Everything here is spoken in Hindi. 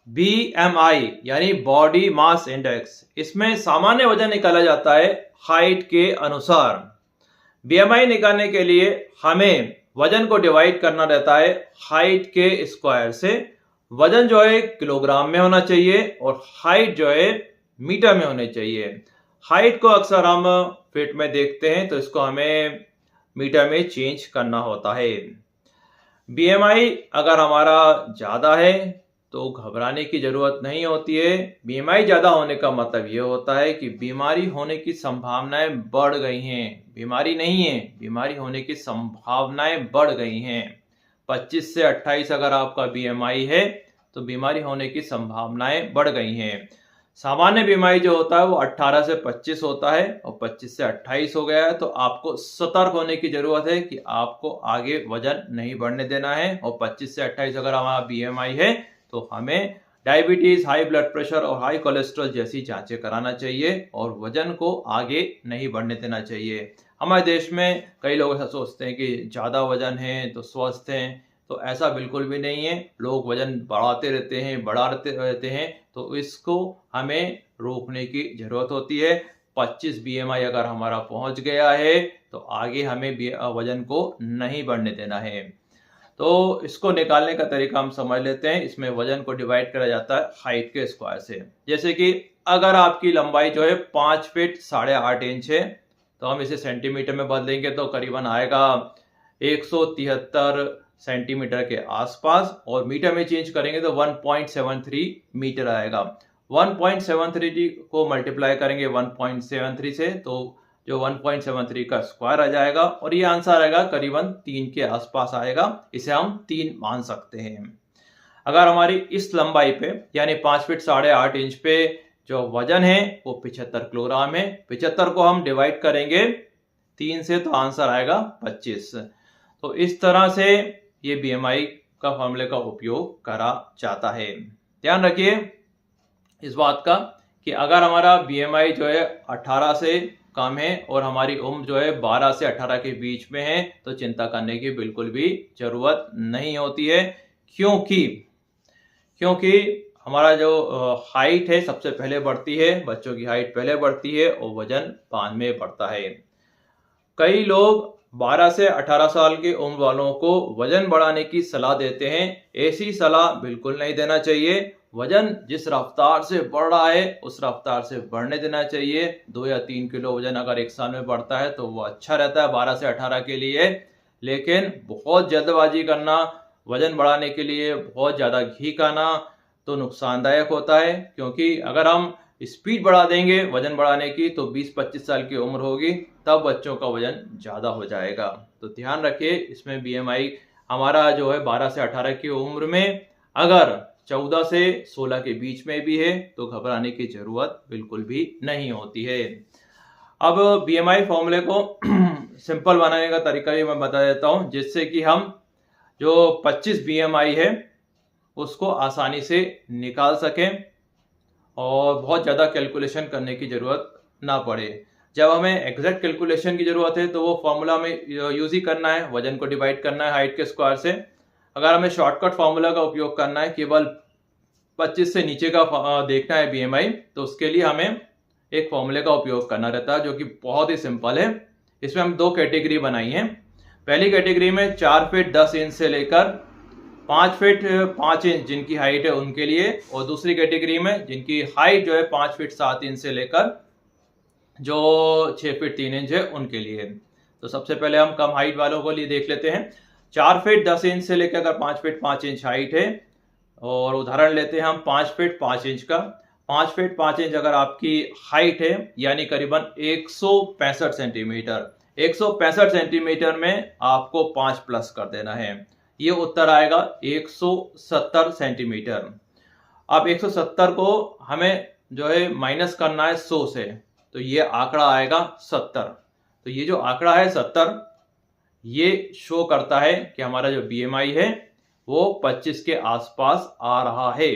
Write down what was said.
BMI यानी बॉडी मास इंडेक्स, इसमें सामान्य वजन निकाला जाता है हाइट के अनुसार। BMI निकालने के लिए हमें वजन को डिवाइड करना रहता है हाइट के स्क्वायर से। वजन जो है किलोग्राम में होना चाहिए और हाइट जो है मीटर में होनी चाहिए। हाइट को अक्सर हम फीट में देखते हैं, तो इसको हमें मीटर में चेंज करना होता है। BMI अगर हमारा ज़्यादा है तो घबराने की ज़रूरत नहीं होती है। BMI ज़्यादा होने का मतलब ये होता है कि बीमारी होने की संभावनाएं बढ़ गई हैं। बीमारी नहीं है, बीमारी होने की संभावनाएं बढ़ गई हैं। 25 से 28 अगर आपका BMI है तो बीमारी होने की संभावनाएं बढ़ गई हैं। सामान्य BMI जो होता है वो 18 से 25 होता है और 25 से 28 हो गया है तो आपको सतर्क होने की जरूरत है कि आपको आगे वजन नहीं बढ़ने देना है। और 25 से 28 अगर हमारा BMI है तो हमें डायबिटीज, हाई ब्लड प्रेशर और हाई कोलेस्ट्रॉल जैसी जांचें कराना चाहिए और वजन को आगे नहीं बढ़ने देना चाहिए। हमारे देश में कई लोग ऐसा सोचते हैं कि ज़्यादा वजन है तो स्वस्थ हैं, तो ऐसा बिल्कुल भी नहीं है। लोग वजन बढ़ाते रहते हैं, बढ़ाते रहते हैं, तो इसको हमें रोकने की ज़रूरत होती है। 25 BMI अगर हमारा पहुंच गया है तो आगे हमें वजन को नहीं बढ़ने देना है। तो इसको निकालने का तरीका हम समझ लेते हैं। इसमें वजन को डिवाइड करा जाता है हाइट के स्क्वायर से। जैसे कि अगर आपकी लंबाई जो है 5 फीट 8.5 इंच है तो हम इसे सेंटीमीटर में बदलेंगे तो करीबन आएगा 173 सेंटीमीटर के आसपास, और मीटर में चेंज करेंगे तो 1.73 मीटर आएगा। 1.73 को मल्टीप्लाई करेंगे 1.73 से तो जो 1.73 का स्क्वायर आ जाएगा और ये आंसर आएगा करीबन 3 के आसपास आएगा। इसे हम 3 मान सकते हैं। अगर हमारी इस लंबाई पे यानी 5 फीट 8.5 इंच पे जो वजन है वो 75 किलोग्राम है, 75 को हम डिवाइड करेंगे 3 से तो आंसर आएगा 25। तो इस तरह से ये BMI का फॉर्मूले का उपयोग करा जाता है। ध्यान रखिए इस बात का कि अगर हमारा BMI जो है 18 से कम है और हमारी उम्र जो है 12 से 18 के बीच में है तो चिंता करने की बिल्कुल भी जरूरत नहीं होती है, क्योंकि हमारा जो हाइट है सबसे पहले बढ़ती है, बच्चों की हाइट पहले बढ़ती है और वजन बाद में बढ़ता है। कई लोग 12 से 18 साल की उम्र वालों को वजन बढ़ाने की सलाह देते हैं। ऐसी सलाह बिल्कुल नहीं देना चाहिए। वजन जिस रफ्तार से बढ़ रहा है उस रफ्तार से बढ़ने देना चाहिए। 2 या 3 किलो वजन अगर एक साल में बढ़ता है तो वो अच्छा रहता है 12 से 18 के लिए, लेकिन बहुत जल्दबाजी करना वजन बढ़ाने के लिए, बहुत ज़्यादा घी खाना तो नुकसानदायक होता है। क्योंकि अगर हम स्पीड बढ़ा देंगे वजन बढ़ाने की तो 20-25 साल की उम्र होगी तब बच्चों का वजन ज़्यादा हो जाएगा। तो ध्यान रखिए इसमें BMI हमारा जो है 12 से 18 की उम्र में अगर 14 से 16 के बीच में भी है तो घबराने की जरूरत बिल्कुल भी नहीं होती है। अब BMI फॉर्मूले को सिंपल बनाने का तरीका भी मैं बता देता हूँ, जिससे कि हम जो 25 BMI है उसको आसानी से निकाल सकें और बहुत ज़्यादा कैलकुलेशन करने की ज़रूरत ना पड़े। जब हमें एग्जैक्ट कैलकुलेशन की ज़रूरत है तो वो फॉर्मूला में यूज़ ही करना है, वजन को डिवाइड करना है हाइट के स्क्वायर से। अगर हमें शॉर्टकट फार्मूला का उपयोग करना है, केवल 25 से नीचे का देखना है BMI, तो उसके लिए हमें एक फॉर्मूले का उपयोग करना रहता है जो कि बहुत ही सिंपल है। इसमें हम 2 कैटेगरी बनाई हैं। पहली कैटेगरी में 4 फीट 10 इंच से लेकर 5 फीट 5 इंच जिनकी हाइट है उनके लिए, और दूसरी कैटेगरी में जिनकी हाइट जो है 5 फीट 7 इंच से लेकर जो 6 फीट 3 इंच है उनके लिए। तो सबसे पहले हम कम हाइट वालों को लिए देख लेते हैं। 4 फीट 10 इंच से लेकर अगर 5 फीट 5 इंच हाइट है, और उदाहरण लेते हैं हम 5 फीट 5 इंच का। 5 फीट 5 इंच अगर आपकी हाइट है यानी करीबन 165 सेंटीमीटर, 165 सेंटीमीटर में आपको 5 प्लस कर देना है। ये उत्तर आएगा 170 सेंटीमीटर। अब 170 को हमें जो है माइनस करना है 100 से, तो ये आंकड़ा आएगा 70। तो ये जो आंकड़ा है 70 ये शो करता है कि हमारा जो BMI है वो 25 के आसपास आ रहा है।